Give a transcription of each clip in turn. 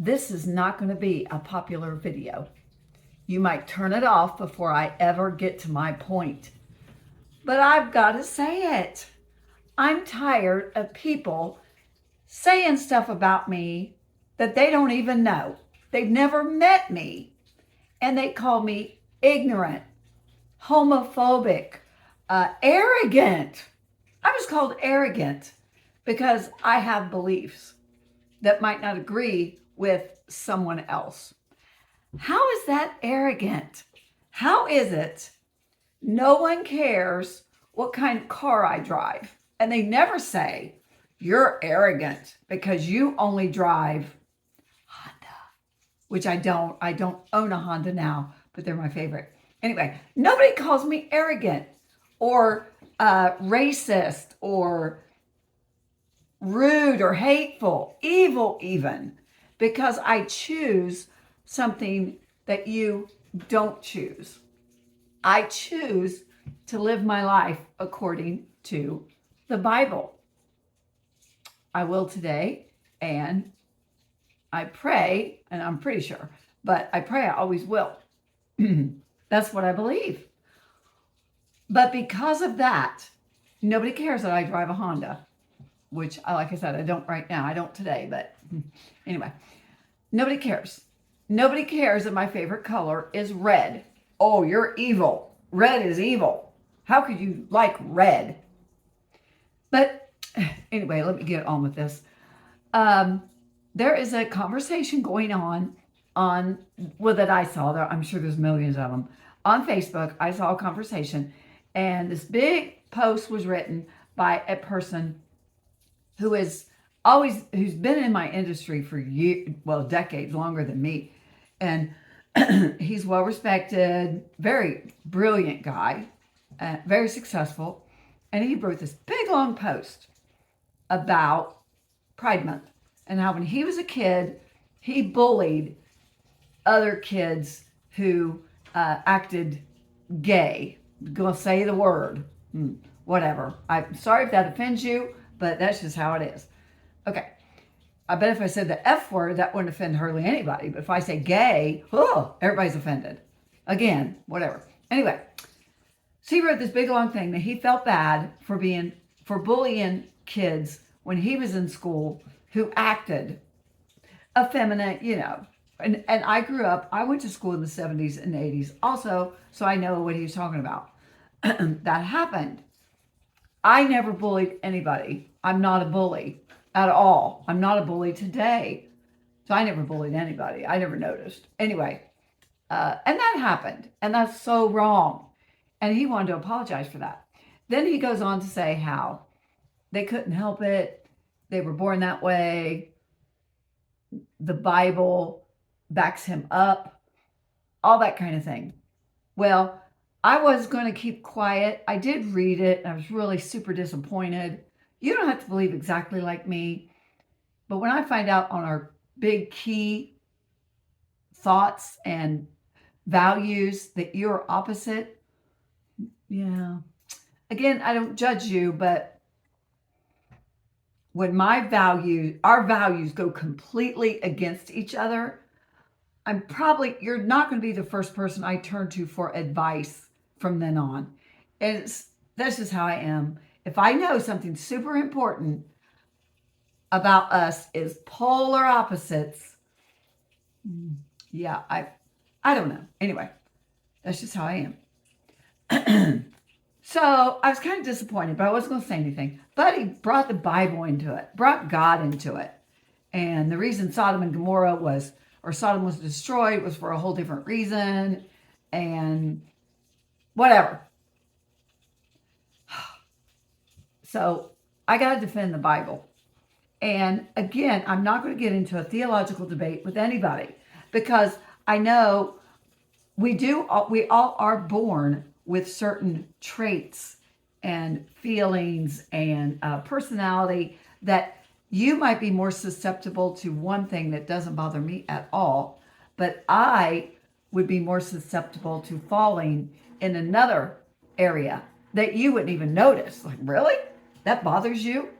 This is not going to be a popular video. You might turn it off before I ever get to my point. But I've got to say it. I'm tired of people saying stuff about me that they don't even know. They've never met me. And they call me ignorant, homophobic, arrogant. I was called arrogant because I have beliefs that might not agree with someone else. How is that arrogant? How is it no one cares what kind of car I drive? And they never say, you're arrogant because you only drive Honda, which I don't. I don't own a Honda now, but they're my favorite. Anyway, nobody calls me arrogant or racist or rude or hateful, evil even, because I choose something that you don't choose. I choose to live my life according to the Bible. I will today, and I pray, and I'm pretty sure, but I pray I always will. That's what I believe. But because of that, nobody cares that I drive a Honda, which, like I said, I don't right now. I don't today, but anyway, nobody cares. Nobody cares that my favorite color is red. Oh, you're evil. Red is evil. How could you like red? But anyway, let me get on with this. There is a conversation going on that I saw. There, I'm sure there's millions of them on Facebook. I saw a conversation, and this big post was written by a person who's been in my industry for decades, longer than me, and he's well respected, very brilliant guy, very successful, and he wrote this big long post about Pride Month and how when he was a kid, he bullied other kids who acted gay. Gonna say the word, whatever. I'm sorry if that offends you, but that's just how it is. Okay. I bet if I said the F word, that wouldn't offend hardly anybody. But if I say gay, everybody's offended. Again, whatever. Anyway, so he wrote this big long thing that he felt bad for bullying kids when he was in school who acted effeminate, And I grew up, I went to school in the 70s and 80s also, so I know what he was talking about. That happened. I never bullied anybody. I'm not a bully at all. I'm not a bully today. So I never bullied anybody. I never noticed. Anyway, and that happened. And that's so wrong. And he wanted to apologize for that. Then he goes on to say how they couldn't help it. They were born that way. The Bible backs him up. All that kind of thing. Well, I was going to keep quiet. I did read it. And I was really super disappointed. You don't have to believe exactly like me. But when I find out on our big key thoughts and values that you're opposite, yeah. Again, I don't judge you, but when our values go completely against each other, you're not going to be the first person I turn to for advice from then on. That's just how I am. If I know something super important about us is polar opposites, yeah, I don't know. Anyway, that's just how I am. So I was kind of disappointed, but I wasn't going to say anything. But he brought the Bible into it, brought God into it. And the reason Sodom was destroyed was for a whole different reason. And whatever. So I got to defend the Bible. And again, I'm not going to get into a theological debate with anybody because I know we all are born with certain traits and feelings and personality that you might be more susceptible to one thing that doesn't bother me at all, but I would be more susceptible to falling in another area that you wouldn't even notice. Like, really? That bothers you?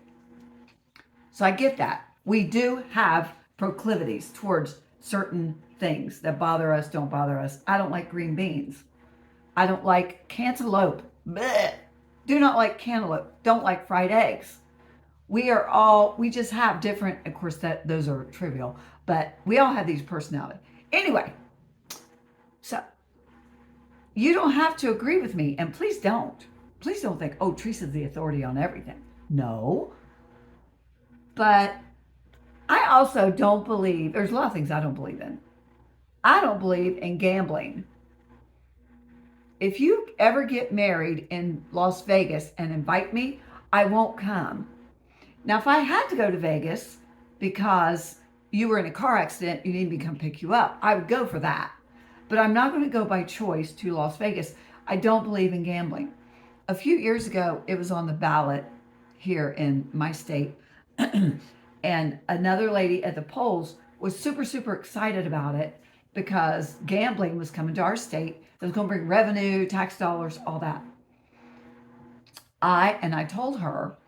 So I get that. We do have proclivities towards certain things that bother us, don't bother us. I don't like green beans. I don't like cantaloupe. Blech. Do not like cantaloupe. Don't like fried eggs. We just have different, of course, that those are trivial, but we all have these personalities. Anyway, so you don't have to agree with me, and please don't. Please don't think, oh, Teresa's the authority on everything. No. But I also don't believe, there's a lot of things I don't believe in. I don't believe in gambling. If you ever get married in Las Vegas and invite me, I won't come. Now, if I had to go to Vegas because you were in a car accident, you need me to come pick you up, I would go for that. But I'm not going to go by choice to Las Vegas. I don't believe in gambling. A few years ago, it was on the ballot here in my state. And another lady at the polls was super, super excited about it because gambling was coming to our state. It was going to bring revenue, tax dollars, all that. I told her,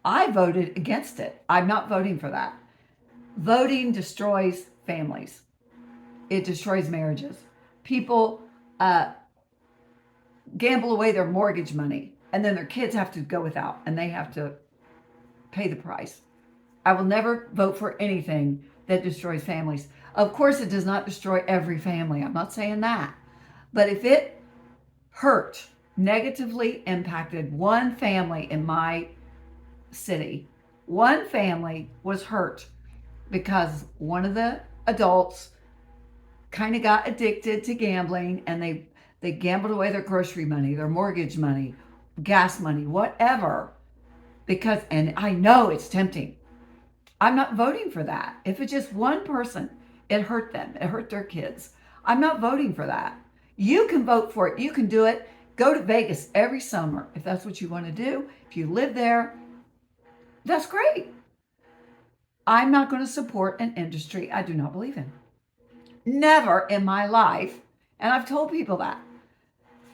I voted against it. I'm not voting for that. Voting destroys families. It destroys marriages. People gamble away their mortgage money, and then their kids have to go without, and they have to pay the price. I will never vote for anything that destroys families. Of course, it does not destroy every family. I'm not saying that. But if it hurt, negatively impacted one family in my city, one family was hurt because one of the adults kind of got addicted to gambling, and they gambled away their grocery money, their mortgage money, gas money, whatever. Because, and I know it's tempting. I'm not voting for that. If it's just one person, it hurt them. It hurt their kids. I'm not voting for that. You can vote for it. You can do it. Go to Vegas every summer if that's what you want to do. If you live there, that's great. I'm not going to support an industry I do not believe in. Never in my life. And I've told people that.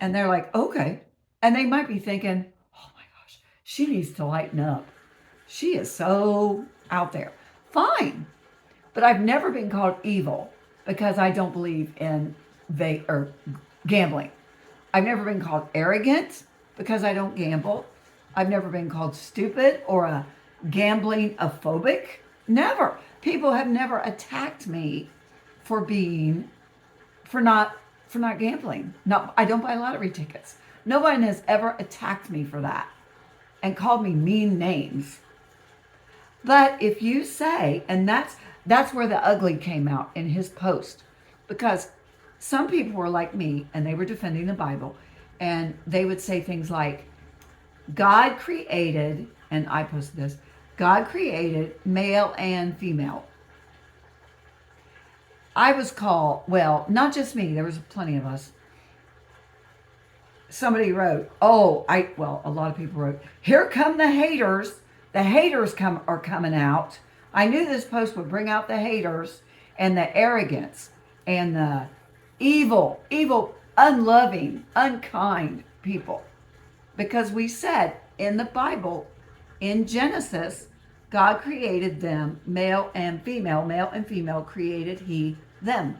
And they're like, okay. And they might be thinking, oh my gosh, she needs to lighten up. She is so out there. Fine. But I've never been called evil because I don't believe in gambling. I've never been called arrogant because I don't gamble. I've never been called stupid or a gambling phobic. Never. People have never attacked me for not gambling. No, I don't buy lottery tickets. No one has ever attacked me for that and called me mean names. But if you say, and that's where the ugly came out in his post, because some people were like me and they were defending the Bible, and they would say things like, God created, and I posted this, God created male and female. I was called, well, not just me, there was plenty of us. Somebody wrote, a lot of people wrote, here come the haters. The haters are coming out. I knew this post would bring out the haters and the arrogance and the evil, unloving, unkind people. Because we said in the Bible, in Genesis, God created them, male and female created he them.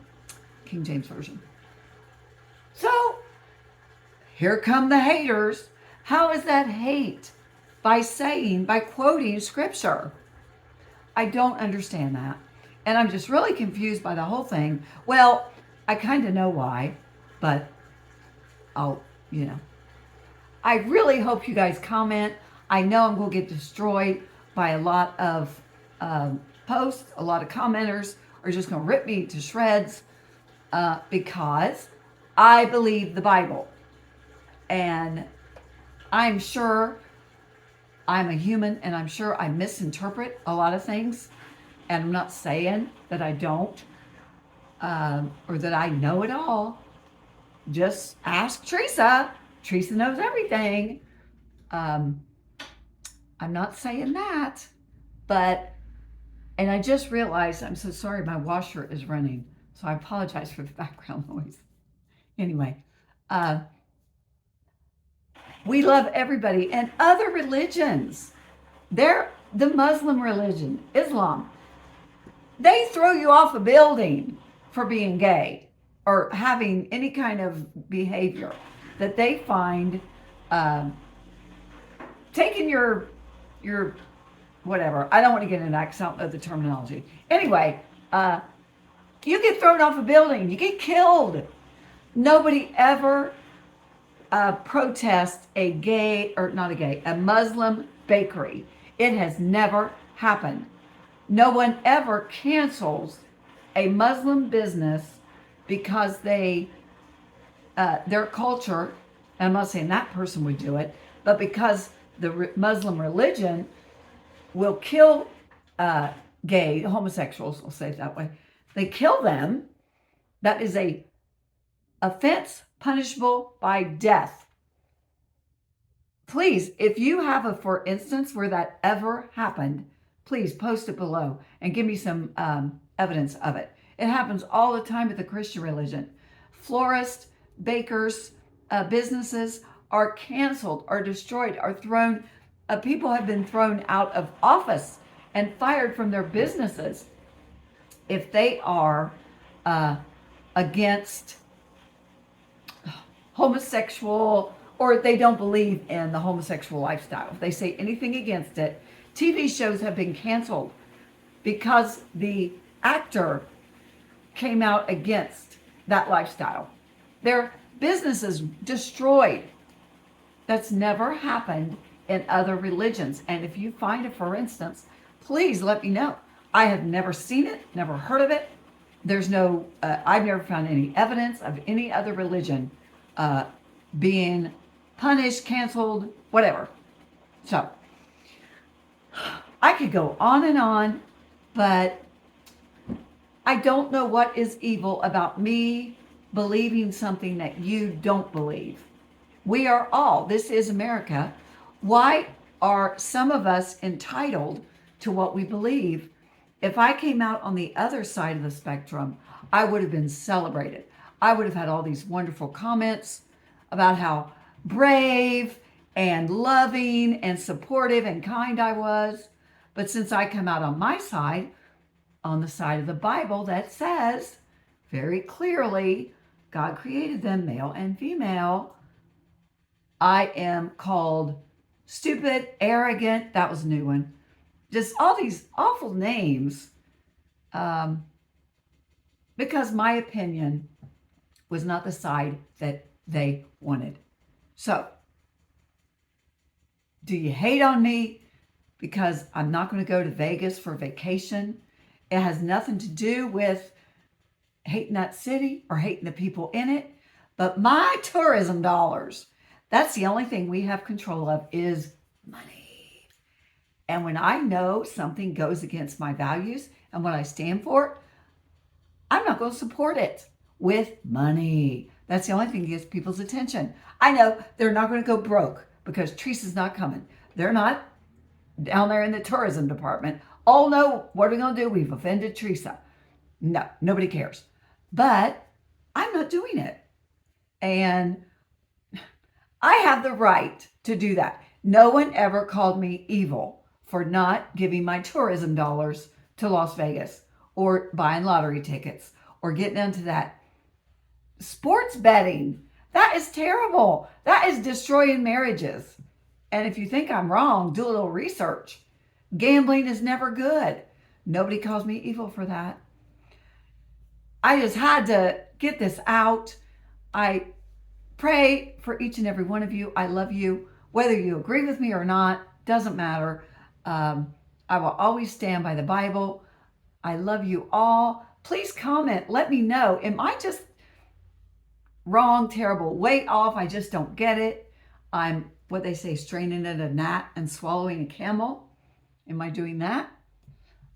King James Version. So, here come the haters. How is that hate? By quoting scripture. I don't understand that. And I'm just really confused by the whole thing. Well, I kind of know why, but I really hope you guys comment. I know I'm going to get destroyed by a lot of posts. A lot of commenters are just going to rip me to shreds because I believe the Bible. And I'm sure I'm a human, and I'm sure I misinterpret a lot of things. And I'm not saying that I don't or that I know it all. Just ask Teresa. Teresa knows everything. I'm not saying that, and I just realized, I'm so sorry, my washer is running. So I apologize for the background noise. Anyway, we love everybody, and other religions. The Muslim religion, Islam, They throw you off a building for being gay or having any kind of behavior that they find taking your whatever. I don't want to get into that because I don't know the terminology. Anyway, you get thrown off a building, you get killed. Nobody ever protests a gay, or not a gay, a Muslim bakery. It has never happened. No one ever cancels a Muslim business because their culture, and I'm not saying that person would do it, but because the Muslim religion will kill gay, homosexuals, we'll say it that way. They kill them. That is a offense punishable by death. Please, if you have a for instance where that ever happened, please post it below and give me some evidence of it. It happens all the time with the Christian religion. Florists, bakers, businesses are canceled, are destroyed, are thrown. People have been thrown out of office and fired from their businesses if they are against homosexual, or they don't believe in the homosexual lifestyle. If they say anything against it, TV shows have been canceled because the actor came out against that lifestyle. Their businesses destroyed. That's never happened in other religions. And if you find it, for instance, please let me know. I have never seen it, never heard of it. There's no, I've never found any evidence of any other religion being punished, canceled, whatever. So I could go on, but I don't know what is evil about me believing something that you don't believe. We are all, this is America. Why are some of us entitled to what we believe? If I came out on the other side of the spectrum, I would have been celebrated. I would have had all these wonderful comments about how brave and loving and supportive and kind I was. But since I come out on my side, on the side of the Bible that says very clearly, God created them male and female, I am called stupid, arrogant. That was a new one. Just all these awful names because my opinion was not the side that they wanted. So, do you hate on me because I'm not going to go to Vegas for vacation? It has nothing to do with hating that city or hating the people in it, but my tourism dollars, that's the only thing we have control of is money. And when I know something goes against my values and what I stand for, I'm not going to support it with money. That's the only thing that gets people's attention. I know they're not going to go broke because Teresa's not coming. They're not down there in the tourism department. Oh no, what are we going to do? We've offended Teresa. No, nobody cares. But I'm not doing it. And I have the right to do that. No one ever called me evil for not giving my tourism dollars to Las Vegas or buying lottery tickets or getting into that. Sports betting, that is terrible. That is destroying marriages. And if you think I'm wrong, do a little research. Gambling is never good. Nobody calls me evil for that. I just had to get this out. I pray for each and every one of you. I love you. Whether you agree with me or not, doesn't matter. I will always stand by the Bible. I love you all. Please comment. Let me know. Am I just wrong, terrible, way off? I just don't get it. I'm, what they say, straining at a gnat and swallowing a camel. Am I doing that?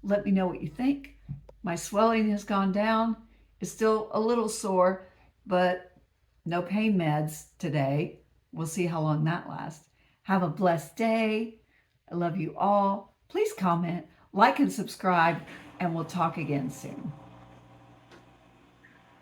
Let me know what you think. My swelling has gone down. It's still a little sore, but no pain meds today. We'll see how long that lasts. Have a blessed day. I love you all. Please comment, like, and subscribe, and we'll talk again soon.